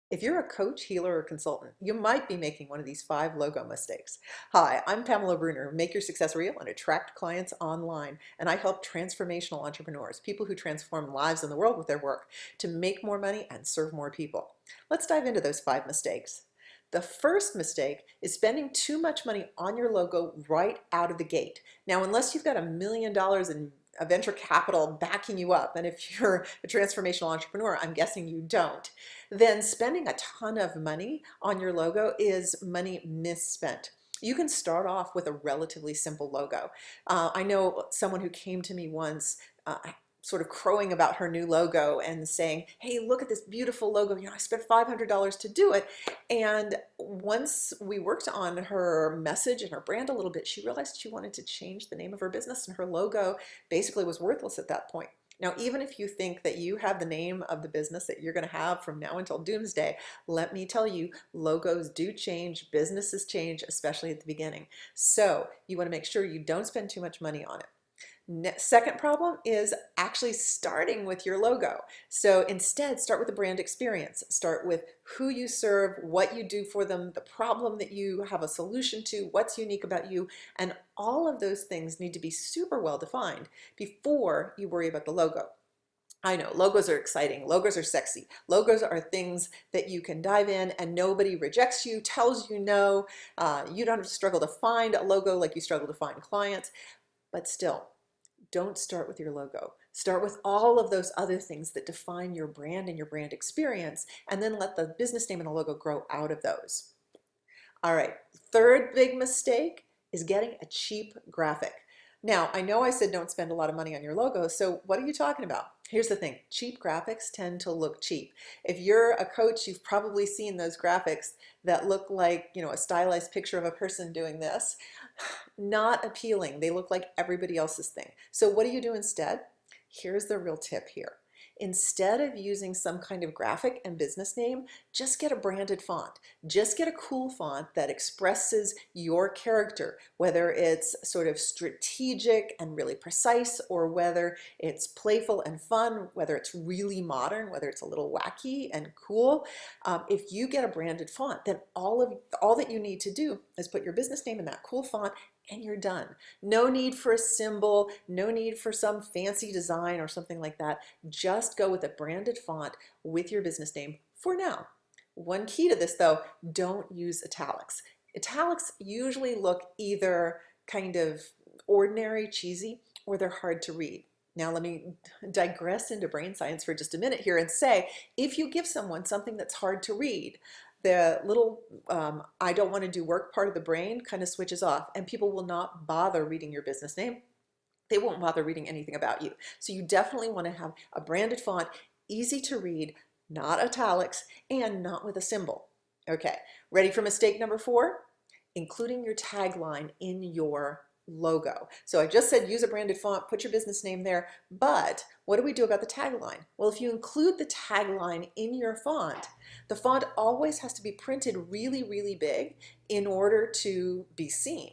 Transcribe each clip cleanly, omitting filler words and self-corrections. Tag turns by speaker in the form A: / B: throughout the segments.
A: If you're a coach, healer, or consultant, you might be making one of these 5 logo mistakes. Hi, I'm Pamela Bruner, Make Your Success Real and Attract Clients Online, and I help transformational entrepreneurs, people who transform lives in the world with their work, to make more money and serve more people. Let's dive into those 5 mistakes. The first mistake is spending too much money on your logo right out of the gate. Now, unless you've got $1 million in a venture capital backing you up, and if you're a transformational entrepreneur, I'm guessing you don't, then spending a ton of money on your logo is money misspent. You can start off with a relatively simple logo. I know someone who came to me once, sort of crowing about her new logo and saying, hey, look at this beautiful logo. I spent $500 to do it. And once we worked on her message and her brand a little bit, she realized she wanted to change the name of her business, and her logo basically was worthless at that point. Now, even if you think that you have the name of the business that you're going to have from now until doomsday, let me tell you, logos do change, businesses change, especially at the beginning. So you want to make sure you don't spend too much money on it. Second problem is actually starting with your logo. So instead, start with the brand experience. Start with who you serve, what you do for them, the problem that you have a solution to, what's unique about you, and all of those things need to be super well defined before you worry about the logo. I know logos are exciting, logos are sexy, logos are things that you can dive in and nobody rejects you, tells you no. You don't have to struggle to find a logo like you struggle to find clients, but still, don't start with your logo. Start with all of those other things that define your brand and your brand experience, and then let the business name and the logo grow out of those. All right, third big mistake is getting a cheap graphic. Now, I know I said don't spend a lot of money on your logo, so what are you talking about? Here's the thing, cheap graphics tend to look cheap. If you're a coach, you've probably seen those graphics that look like, a stylized picture of a person doing this. Not appealing. They look like everybody else's thing. So what do you do instead? Here's the real tip here. Instead of using some kind of graphic and business name, just get a branded font. Just get a cool font that expresses your character, whether it's sort of strategic and really precise, or whether it's playful and fun, whether it's really modern, whether it's a little wacky and cool. If you get a branded font, then all that you need to do is put your business name in that cool font and you're done. No need for a symbol, no need for some fancy design or something like that. Just go with a branded font with your business name for now. One key to this though, don't use italics. Italics usually look either kind of ordinary, cheesy, or they're hard to read. Now let me digress into brain science for just a minute here and say, if you give someone something that's hard to read, the little I don't want to do work part of the brain kind of switches off, and people will not bother reading your business name. They won't bother reading anything about you. So you definitely want to have a branded font, easy to read, not italics, and not with a symbol. Okay, ready for mistake number 4? Including your tagline in your logo. So I just said use a branded font, put your business name there, but what do we do about the tagline? Well, if you include the tagline in your font, the font always has to be printed really, really big in order to be seen.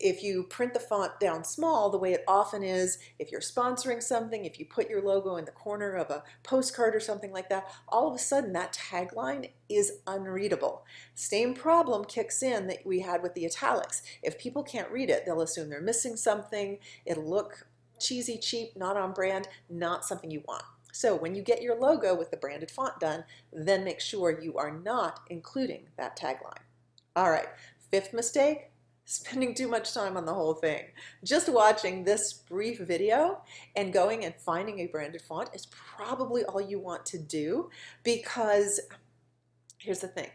A: If you print the font down small, the way it often is, if you're sponsoring something, if you put your logo in the corner of a postcard or something like that, all of a sudden that tagline is unreadable. Same problem kicks in that we had with the italics. If people can't read it, they'll assume they're missing something. It'll look cheesy, cheap, not on brand, not something you want. So when you get your logo with the branded font done, then make sure you are not including that tagline. All right, fifth mistake, spending too much time on the whole thing. Just watching this brief video and going and finding a branded font is probably all you want to do, because here's the thing,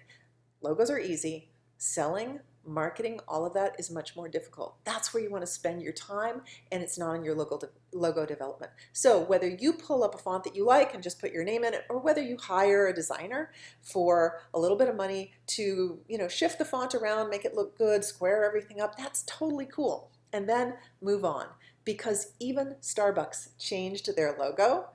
A: logos are easy, selling, marketing, all of that is much more difficult. That's where you want to spend your time, and it's not in your logo development. So whether you pull up a font that you like and just put your name in it, or whether you hire a designer for a little bit of money to, shift the font around, make it look good, square everything up, that's totally cool. And then move on, because even Starbucks changed their logo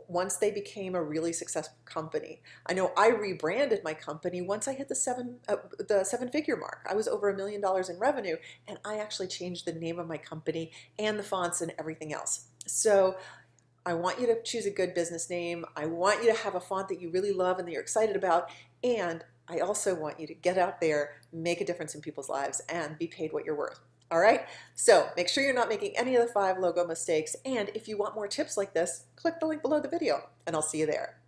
A: once they became a really successful company. I know I rebranded my company once I hit the seven-figure mark. I was over $1 million in revenue, and I actually changed the name of my company and the fonts and everything else. So I want you to choose a good business name. I want you to have a font that you really love and that you're excited about. And I also want you to get out there, make a difference in people's lives, and be paid what you're worth. All right? So make sure you're not making any of the 5 logo mistakes. And if you want more tips like this, click the link below the video, and I'll see you there.